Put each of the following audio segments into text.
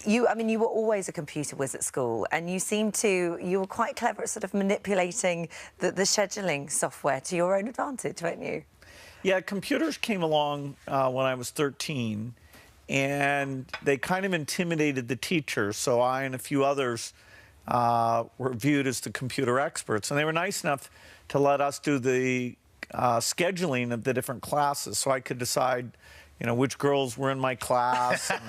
I mean, you were always a computer whiz at school, and you were quite clever at sort of manipulating the scheduling software to your own advantage, weren't you? Yeah, computers came along when I was 13, and they kind of intimidated the teachers, so I and a few others were viewed as the computer experts, and they were nice enough to let us do the scheduling of the different classes, so I could decide, you know, which girls were in my class. And,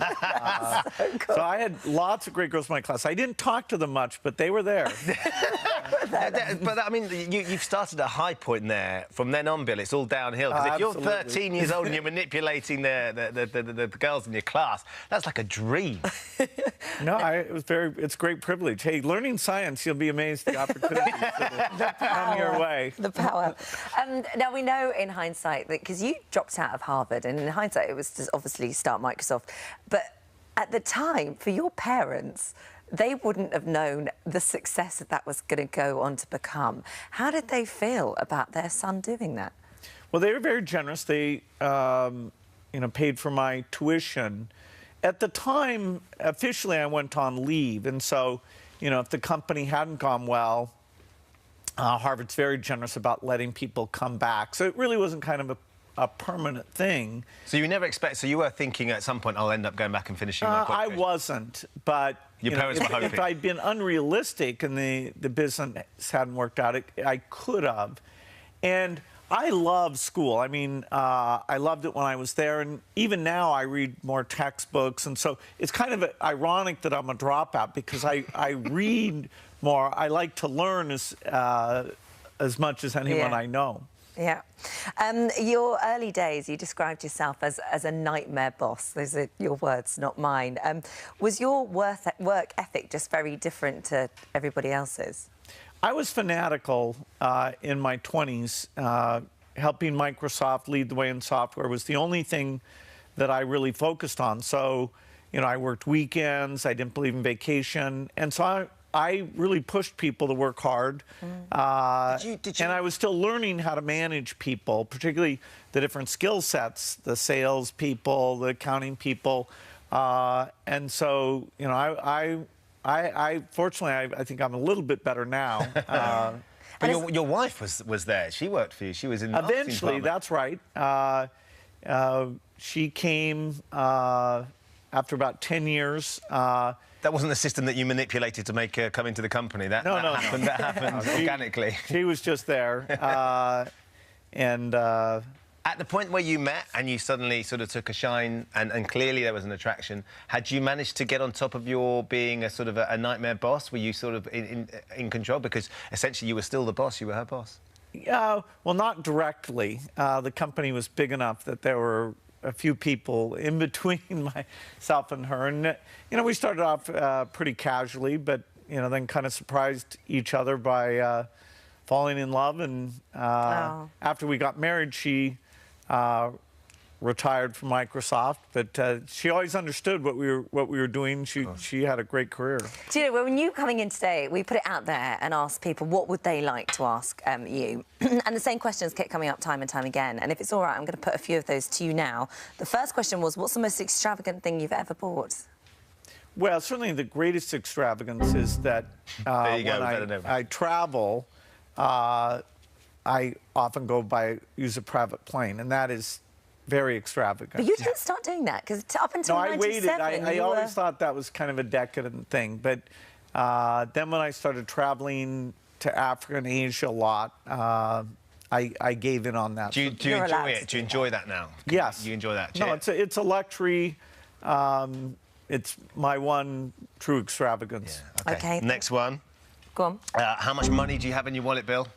So cool. so I had lots of great girls in my class. I didn't talk to them much, but they were there. But I mean, you've started at a high point there. From then on, Bill, it's all downhill. Because if you're 13 years old and you're manipulating the girls in your class, that's like a dream. No, it's a great privilege. Hey, learning science, you'll be amazed at the opportunities that come your way. The power. Now, we know in hindsight that, because you dropped out of Harvard, and in hindsight it was to obviously start Microsoft, but at the time, for your parents, they wouldn't have known the success that was going to go on to become. How did they feel about their son doing that? Well, they were very generous. They, you know, paid for my tuition. At the time, officially, I went on leave, and so, you know, if the company hadn't gone well, Harvard's very generous about letting people come back. So it really wasn't kind of a permanent thing. So you never so you were thinking at some point, I'll end up going back and finishing my I qualification? wasn't, but Your parents were hoping. If I'd been unrealistic and the business hadn't worked out, I could have. And I love school. I mean, I loved it when I was there, and even now I read more textbooks, and so it's kind of ironic that I'm a dropout, because I read more. I like to learn as much as anyone I know. Yeah. Your early days, you described yourself as a nightmare boss. Those are your words, not mine. Was your work ethic just very different to everybody else's? I was fanatical in my 20s. Helping Microsoft lead the way in software was the only thing that I really focused on. So, you know, I worked weekends, I didn't believe in vacation, and so I really pushed people to work hard. Did you? And I was still learning how to manage people, particularly the different skill sets, the sales people, the accounting people. And so, you know, I fortunately, I think I'm a little bit better now. But your wife was there. She worked for you. She was in the eventually, that's right. She came after about 10 years. That wasn't the system that you manipulated to make her come into the company. That happened organically. She was just there. At the point where you met and you suddenly sort of took a shine and clearly there was an attraction, had you managed to get on top of your being a sort of a nightmare boss? Were you sort of in control? Because essentially you were still the boss, you were her boss. Yeah, well, not directly. The company was big enough that there were a few people in between myself and her. And, you know, we started off pretty casually, but, you know, then kind of surprised each other by falling in love. And after we got married, she retired from Microsoft, but she always understood what we were doing. She had a great career. Do you know, when you coming in today, we put it out there and asked people what would they like to ask you, and the same questions kept coming up time and time again. And if it's all right, I'm going to put a few of those to you now. The first question was, what's the most extravagant thing you've ever bought? Well, certainly the greatest extravagance is that when I travel, I often use a private plane, and that is very extravagant. But you didn't start doing that, because up until 97... I waited. I always thought that was kind of a decadent thing. But then when I started traveling to Africa and Asia a lot, I gave in on that. Do you enjoy it? Do you enjoy that now? Yes. You enjoy that? No, it's a luxury. It's my one true extravagance. Yeah, okay. Next one. Go on. How much money do you have in your wallet, Bill?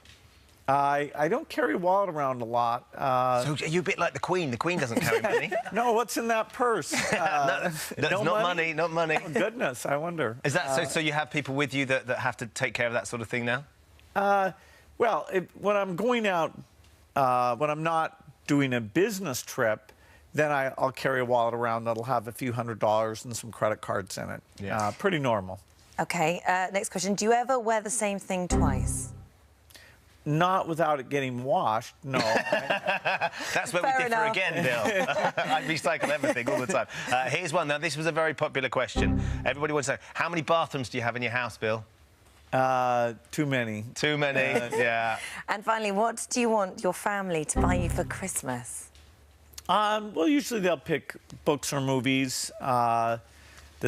I don't carry a wallet around a lot. So are you a bit like the Queen? The Queen doesn't carry money. No, what's in that purse? That's not money, not money. Oh, goodness, I wonder. Is that so you have people with you that have to take care of that sort of thing now? Well, when I'm going out, when I'm not doing a business trip, then I'll carry a wallet around that'll have a few $100s and some credit cards in it. Yeah. Pretty normal. Okay, next question. Do you ever wear the same thing twice? not without it getting washed. No. That's where Fair we differ enough. again, Bill. I recycle everything all the time. Here's one. Now, this was a very popular question. Everybody wants to know, how many bathrooms do you have in your house, Bill? Too many. Too many, yeah. And finally, what do you want your family to buy you for Christmas? Well, usually they'll pick books or movies that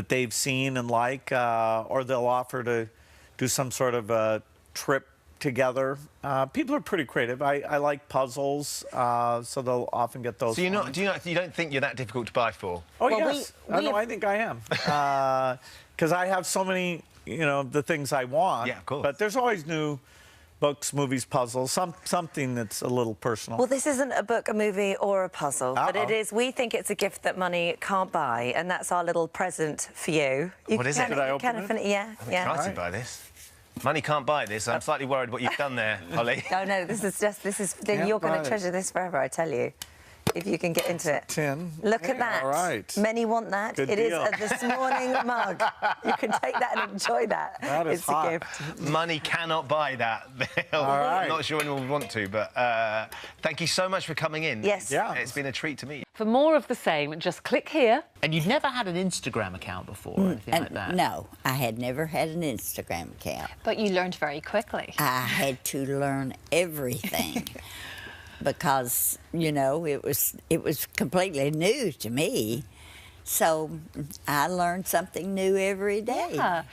they've seen and like, or they'll offer to do some sort of a trip together. People are pretty creative. I like puzzles, so they'll often get those. So you're for not, me. you don't think you're that difficult to buy for? Oh, Well, yes. I think I am. Because I have so many, the things I want. Yeah, of course. But there's always new books, movies, puzzles, something that's a little personal. Well, this isn't a book, a movie, or a puzzle, but it Uh-oh. is. We think it's a gift that money can't buy, and that's our little present for you. What is it? Should I open it? Yeah, I'm yeah. excited by this. Money can't buy this. I'm slightly worried what you've done there, Holly. No, this is. Can't You're going buy to it. treasure this forever, I tell you. If you can get into it. Tin. Look at Hey, that. all right. Many want that. Good It is deal. a This Morning mug. You can take that and enjoy that. That is it's hot. a gift. Money cannot buy that, Bill. All right. Not sure anyone would want to, but thank you so much for coming in. Yes. Yeah. It's been a treat to meet you. For more of the same, just click here. And you'd never had an Instagram account before or anything like that? No, I had never had an Instagram account. But you learned very quickly. I had to learn everything because, it was completely new to me. So I learned something new every day. Yeah.